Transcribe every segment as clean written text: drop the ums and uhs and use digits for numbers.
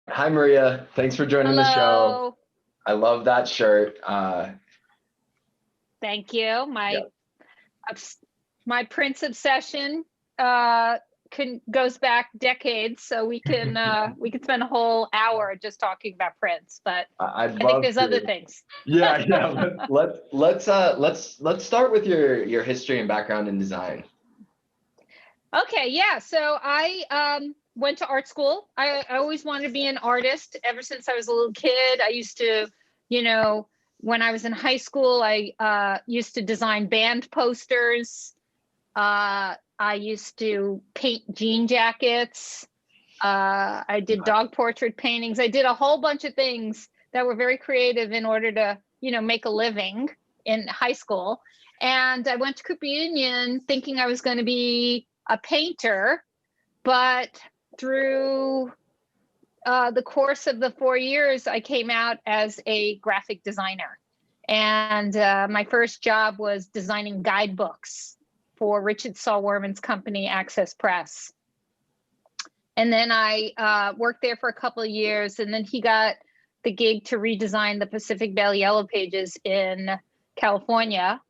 Hi, Maria. Thanks for joining the show. Hello. I love that shirt. Thank you. Yeah, Obs- my Prince obsession uh goes back decades, so we can spend a whole hour just talking about Prince, but I'd I think love there's other to. things. Yeah, yeah. Let's start with your history and background in design. Okay, yeah. So I went to art school. I always wanted to be an artist ever since I was a little kid. I used to, you know, when I was in high school, I used to design band posters. I used to paint jean jackets. I did dog portrait paintings. I did a whole bunch of things that were very creative in order to, make a living in high school. And I went to Cooper Union thinking I was going to be a painter, but through the course of the 4 years, I came out as a graphic designer. And my first job was designing guidebooks for Richard Saul Werman's company, Access Press. And then I worked there for a couple of years, and then he got the gig to redesign the Pacific Bell Yellow Pages in California.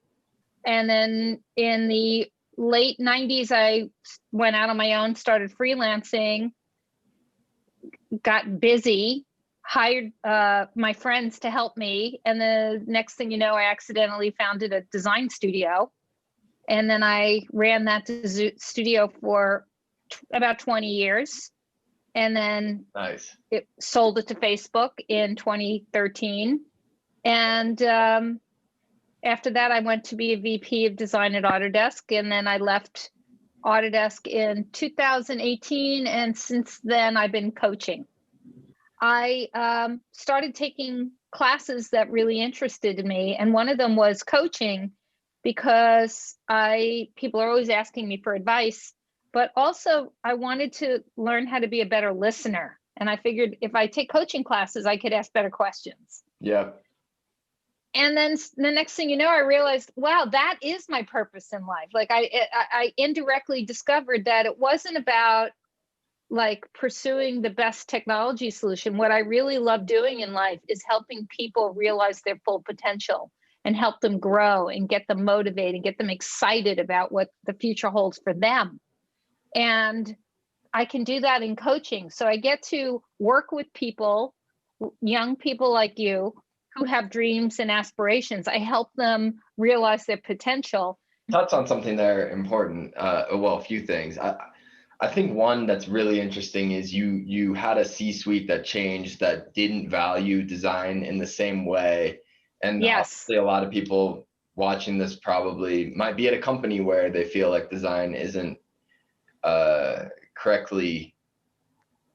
And then in the late 90s, I went out on my own, started freelancing, got busy, hired my friends to help me. And the next thing you know, I accidentally founded a design studio. And then I ran that studio for about 20 years. And then Nice. it sold it to Facebook in 2013. And after that, I went to be a VP of design at Autodesk. And then I left Autodesk in 2018. And since then, I've been coaching. I started taking classes that really interested me. And one of them was coaching because people are always asking me for advice, but also I wanted to learn how to be a better listener. And I figured if I take coaching classes, I could ask better questions. Yeah. And then the next thing you know, I realized, wow, that is my purpose in life. Like I indirectly discovered that it wasn't about like pursuing the best technology solution. What I really love doing in life is helping people realize their full potential and help them grow and get them motivated and get them excited about what the future holds for them. And I can do that in coaching. So I get to work with people, young people like you, who have dreams and aspirations. I help them realize their potential. Touch on something there important. Well, a few things. I think one that's really interesting is you had a C-suite that changed that didn't value design in the same way. And Yes. obviously a lot of people watching this probably might be at a company where they feel like design isn't correctly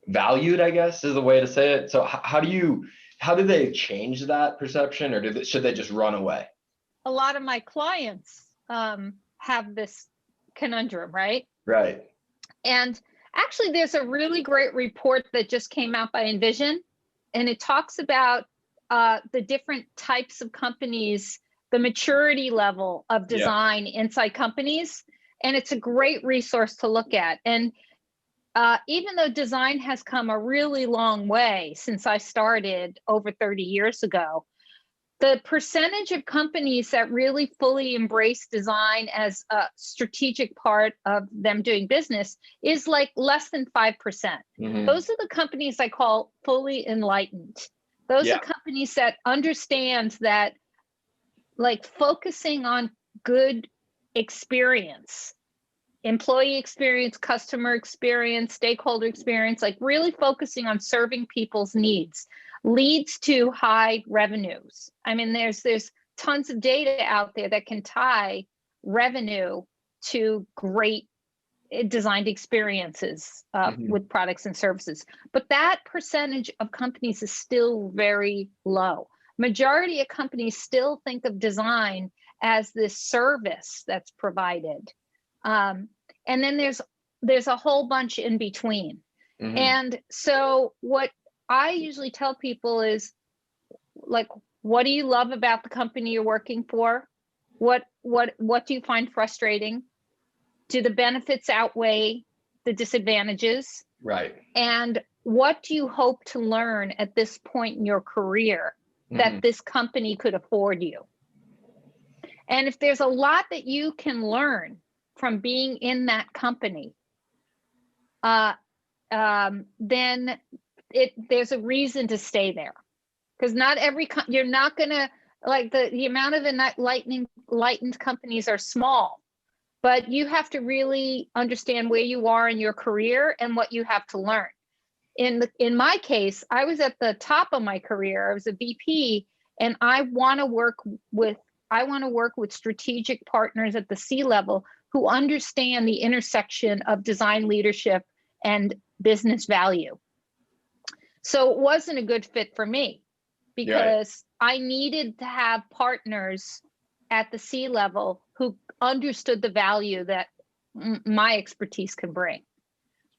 valued, I guess is the way to say it. So how do they change that perception, or should they just run away? A lot of my clients have this conundrum, right? Right. And actually, there's a really great report that just came out by Envision, and it talks about the different types of companies, the maturity level of Yeah. design inside companies. And it's a great resource to look at. And even though design has come a really long way since I started over 30 years ago, the percentage of companies that really fully embrace design as a strategic part of them doing business is like less than 5%. Mm-hmm. Those are the companies I call fully enlightened. Those are companies that understand that, like, focusing on good experience, employee experience, customer experience, stakeholder experience, like really focusing on serving people's needs leads to high revenues. I mean, there's tons of data out there that can tie revenue to great designed experiences with products and services. But that percentage of companies is still very low. Majority of companies still think of design as this service that's provided. And then there's a whole bunch in between. Mm-hmm. And so what I usually tell people is, like, what do you love about the company you're working for? What do you find frustrating? Do the benefits outweigh the disadvantages? Right. And what do you hope to learn at this point in your career that this company could afford you? And if there's a lot that you can learn from being in that company, then there's a reason to stay there. Because not every you're not gonna, like, the amount of enlightened companies are small, but you have to really understand where you are in your career and what you have to learn. In my case, I was at the top of my career. I was a VP, and I want to work with strategic partners at the C-level who understand the intersection of design leadership and business value. So it wasn't a good fit for me, because I needed to have partners at the C-level who understood the value that my expertise can bring.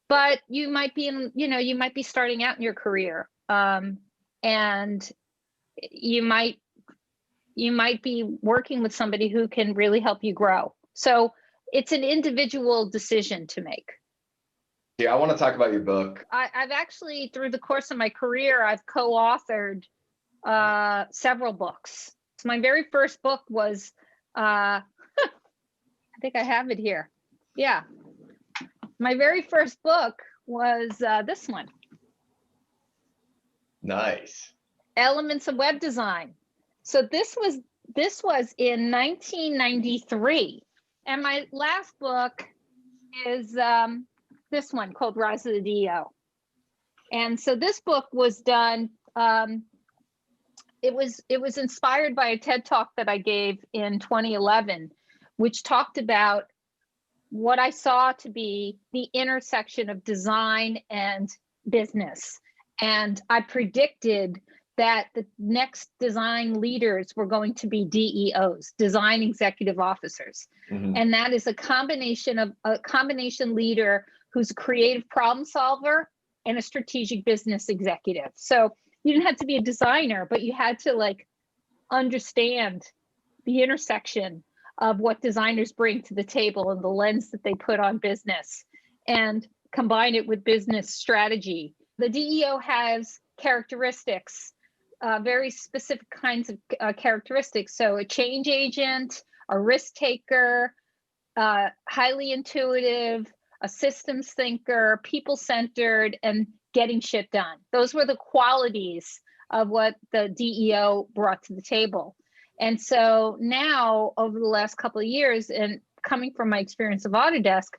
But you might be starting out in your career, and you might be working with somebody who can really help you grow. So it's an individual decision to make. Yeah, I want to talk about your book. I've actually, through the course of my career, I've co-authored several books. So my very first book was, I think I have it here. Yeah. My very first book was this one. Nice. Elements of Web Design. So this was in 1993. And my last book is this one called Rise of the DEO. And so this book was done, it was inspired by a TED Talk that I gave in 2011, which talked about what I saw to be the intersection of design and business. And I predicted that the next design leaders were going to be DEOs, design executive officers. And that is a combination leader who's a creative problem solver and a strategic business executive. So you didn't have to be a designer, but you had to understand the intersection of what designers bring to the table and the lens that they put on business, and combine it with business strategy. The DEO has characteristics, very specific kinds of characteristics. So a change agent, a risk taker, highly intuitive, a systems thinker, people-centered, and getting shit done. Those were the qualities of what the DEO brought to the table. And so now, over the last couple of years, and coming from my experience of Autodesk,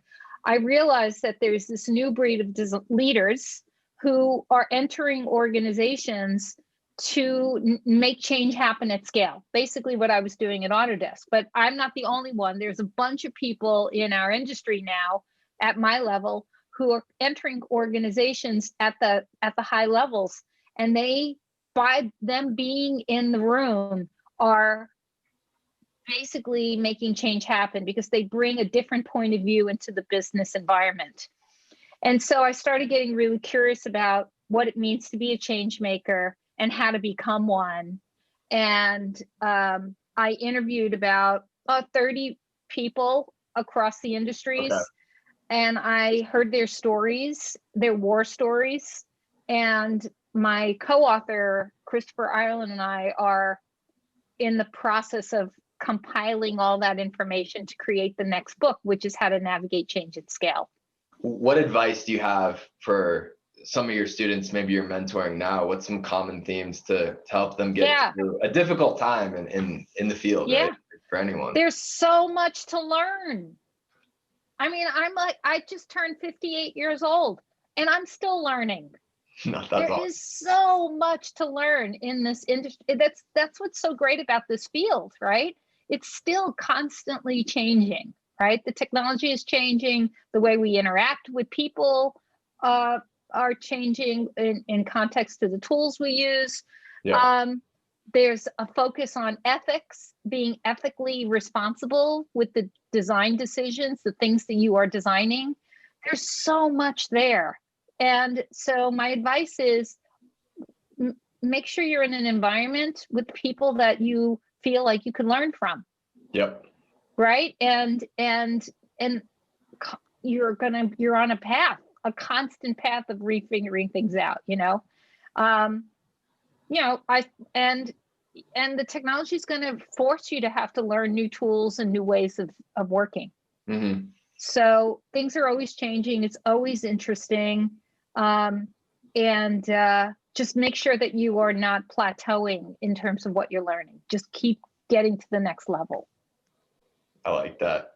I realized that there's this new breed of leaders who are entering organizations to make change happen at scale. Basically what I was doing at Autodesk, but I'm not the only one. There's a bunch of people in our industry now at my level who are entering organizations at the high levels, and they, by them being in the room, are basically making change happen because they bring a different point of view into the business environment. And so I started getting really curious about what it means to be a change maker and how to become one. And I interviewed about 30 people across the industries. Okay. And I heard their stories, their war stories. And my co-author, Christopher Ireland, and I are in the process of compiling all that information to create the next book, which is how to navigate change at scale. What advice do you have for some of your students, maybe you're mentoring now? What's some common themes to help them get through a difficult time in the field, right? For anyone. There's so much to learn. I mean, I just turned 58 years old and I'm still learning. There is so much to learn in this industry. That's what's so great about this field, right? It's still constantly changing, right? The technology is changing. The way we interact with people are changing in context to the tools we use. There's a focus on ethics, being ethically responsible with the design decisions, the things that you are designing. There's so much there. And so my advice is make sure you're in an environment with people that you feel like you can learn from. Yep. Right. And you're on a path. a constant path of refiguring things out, I and the technology is going to force you to have to learn new tools and new ways of working. Mm-hmm. So things are always changing. It's always interesting. And just make sure that you are not plateauing in terms of what you're learning. Just keep getting to the next level. I like that.